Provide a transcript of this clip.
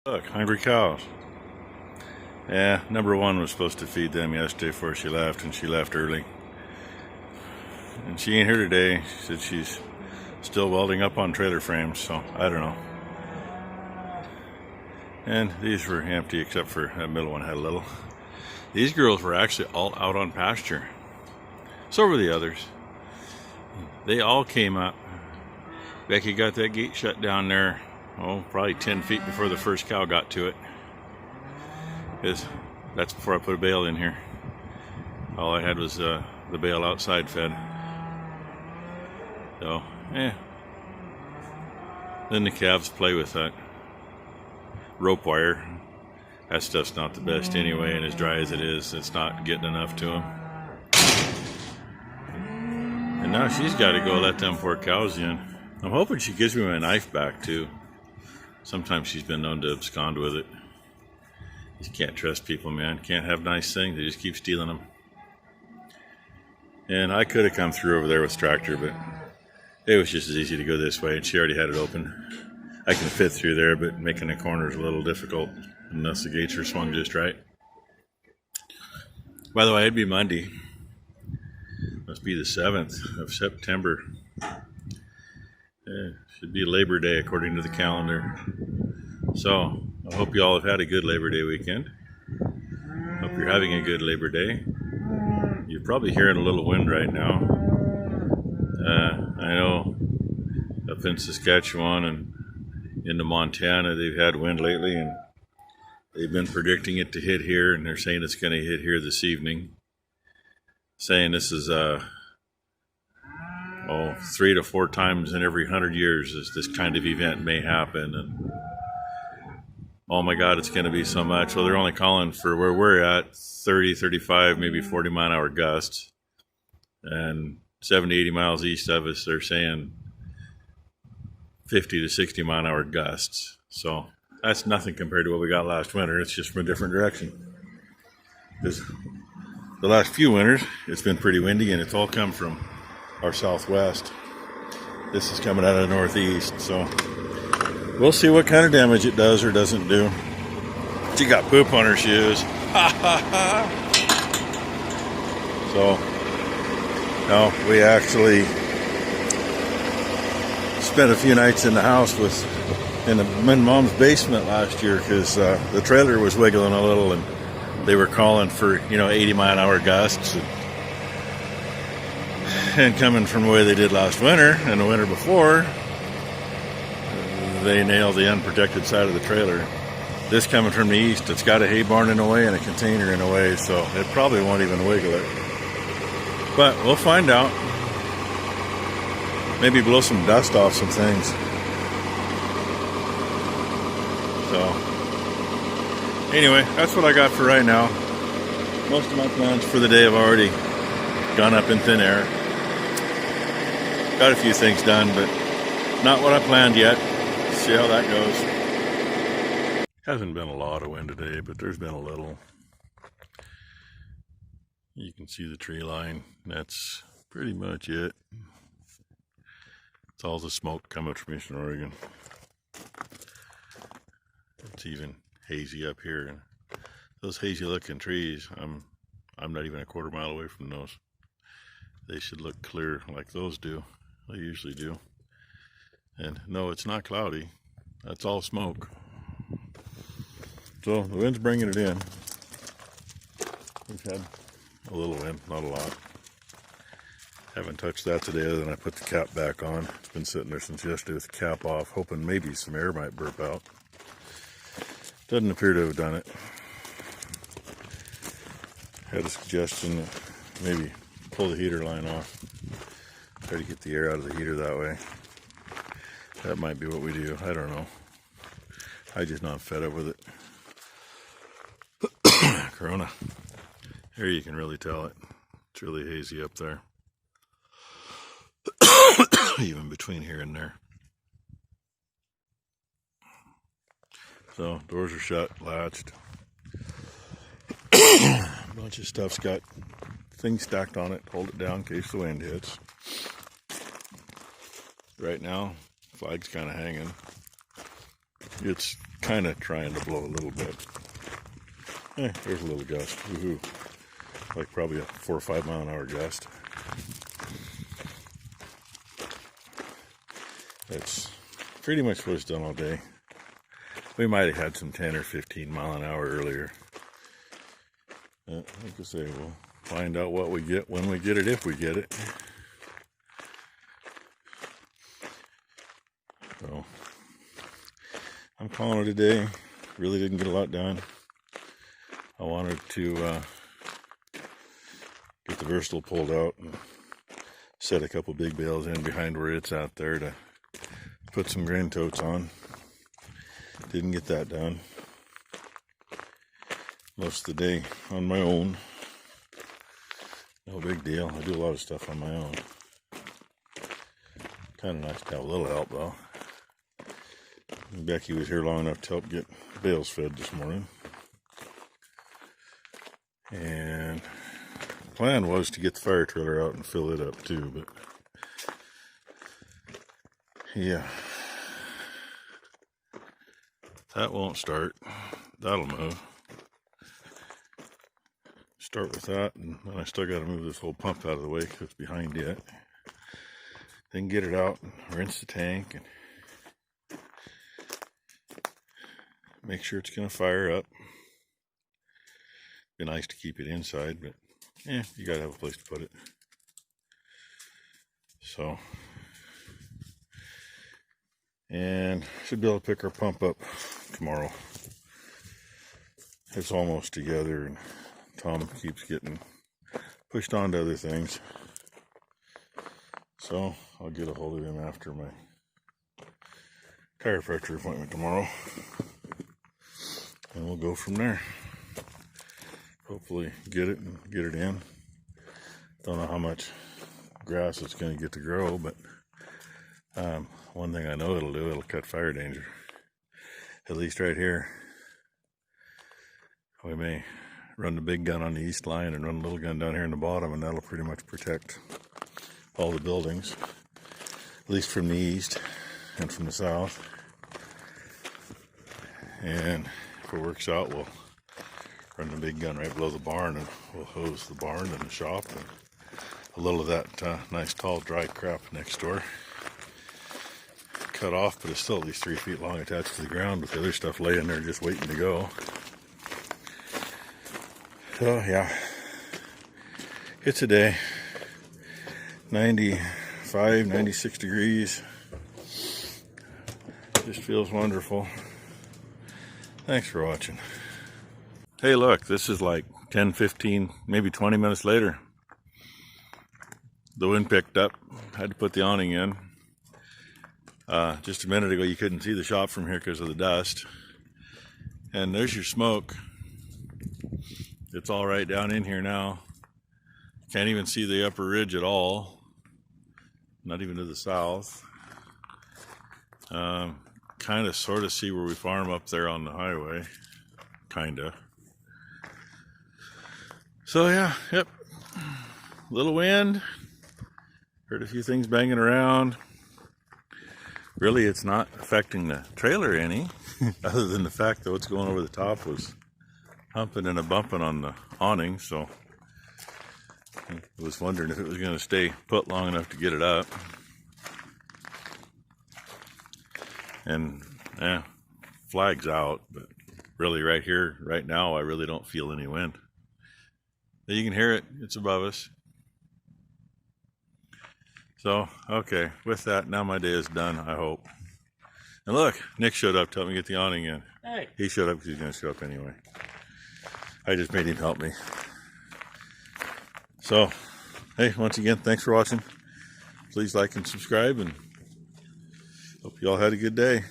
Look, hungry cows. Yeah, number one was supposed to feed them yesterday before she left, and she left early. And she ain't here today. She said she's still welding up on trailer frames, so I don't know. And these were empty except for that middle one had a little. These girls were actually all out on pasture. So were the others. They all came up. Becky got that gate shut down there, probably 10 feet before the first cow got to it. Because that's before I put a bale in here. All I had was the bale outside fed. So, yeah. Then the calves play with that rope wire. That stuff's not the best anyway, and as dry as it is, it's not getting enough to them. And now she's got to go let them poor cows in. I'm hoping she gives me my knife back too. Sometimes she's been known to abscond with it. You just can't trust people, man. Can't have nice things. They just keep stealing them. And I could have come through over there with tractor, but it was just as easy to go this way, and she already had it open. I can fit through there, but making the corner is a little difficult unless the gates are swung just right. By the way, it'd be Monday. Must be the 7th of September. Should be Labor Day according to the calendar. So, I hope you all have had a good Labor Day weekend. Hope you're having a good Labor Day. You're probably hearing a little wind right now. I know up in Saskatchewan and into Montana they've had wind lately, and they've been predicting it to hit here, and they're saying it's going to hit here this evening. Saying this is 3 to 4 times in every 100 years this kind of event may happen, and oh my God, it's going to be so much. Well, they're only calling for where we're at 30, 35, maybe 40 mile an hour gusts, and 70, 80 miles east of us, they're saying 50 to 60 mile an hour gusts. So that's nothing compared to what we got last winter. It's just from a different direction. Because the last few winters, it's been pretty windy, and it's all come from our southwest. This is coming out of the northeast, so we'll see what kind of damage it does or doesn't do. She got poop on her shoes. So, no, we actually spent a few nights in the house in Mom's basement last year because the trailer was wiggling a little, and they were calling for 80 mile an hour gusts, and coming from the way they did last winter and the winter before, they nailed the unprotected side of the trailer. This coming from the east, it's got a hay barn in the way and a container in the way, so it probably won't even wiggle it. But we'll find out. Maybe blow some dust off some things. So anyway, that's what I got for right now. Most of my plans for the day have already gone up in thin air. Got a few things done, but not what I planned yet. See how that goes. Hasn't been a lot of wind today, but there's been a little. You can see the tree line. That's pretty much it. It's all the smoke coming from Eastern Oregon. It's even hazy up here, and those hazy looking trees, I'm not even a quarter mile away from those. They should look clear like those do. They usually do. And no, it's not cloudy. That's all smoke. So the wind's bringing it in. We've had a little wind, not a lot. Haven't touched that today other than I put the cap back on. It's been sitting there since yesterday with the cap off, hoping maybe some air might burp out. Doesn't appear to have done it. Had a suggestion that maybe pull the heater line off. Try to get the air out of the heater that way. That might be what we do. I don't know. I just not fed up with it. Corona. Here you can really tell it. It's really hazy up there. Even between here and there. So doors are shut, latched. A bunch of stuff's got things stacked on it, hold it down in case the wind hits. Right now, flag's kind of hanging. It's kind of trying to blow a little bit. There's a little gust. Woohoo. Like probably a 4 or 5 mile an hour gust. That's pretty much what it's done all day. We might have had some 10 or 15 mile an hour earlier. Like I say, we'll find out what we get when we get it, if we get it. So, I'm calling it a day. Really didn't get a lot done. I wanted to get the Versatile pulled out and set a couple big bales in behind where it's out there to put some grain totes on. Didn't get that done. Most of the day on my own. No big deal. I do a lot of stuff on my own. Kind of nice to have a little help though. Becky was here long enough to help get bales fed this morning. And the plan was to get the fire trailer out and fill it up too, but yeah, that won't start. That'll move. Start with that, and then I still got to move this whole pump out of the way because it's behind yet. Then get it out and rinse the tank and make sure it's going to fire up. Be nice to keep it inside, but you got to have a place to put it. So, and should be able to pick our pump up tomorrow. It's almost together, and Tom keeps getting pushed on to other things. So I'll get a hold of him after my chiropractor appointment tomorrow. And we'll go from there. Hopefully get it and get it in. Don't know how much grass it's going to get to grow, but one thing I know it'll do, it'll cut fire danger. At least right here. We may run the big gun on the east line and run a little gun down here in the bottom, and that'll pretty much protect all the buildings, at least from the east and from the south. And if it works out, we'll run the big gun right below the barn, and we'll hose the barn and the shop and a little of that nice tall dry crap next door. Cut off, but it's still at least 3 feet long attached to the ground with the other stuff laying there just waiting to go. So yeah, it's a day. 95, 96 degrees. Just feels wonderful. Thanks for watching. Hey look, this is like 10, 15, maybe 20 minutes later. The wind picked up, had to put the awning in. Just a minute ago you couldn't see the shop from here because of the dust. And there's your smoke. It's all right down in here now. Can't even see the upper ridge at all. Not even to the south. Kind of sort of see where we farm up there on the highway. Kinda. So yeah, yep. Little wind. Heard a few things banging around. Really, it's not affecting the trailer any, other than the fact that what's going over the top was humping and a bumping on the awning, so I was wondering if it was going to stay put long enough to get it up. And yeah, flag's out, but really right here, right now, I really don't feel any wind. You can hear it, it's above us. So, okay, with that, now my day is done, I hope. And look, Nick showed up to help me get the awning in. Hey. He showed up because he's going to show up anyway. I just made him help me. So, hey, once again, thanks for watching. Please like and subscribe, and hope you all had a good day.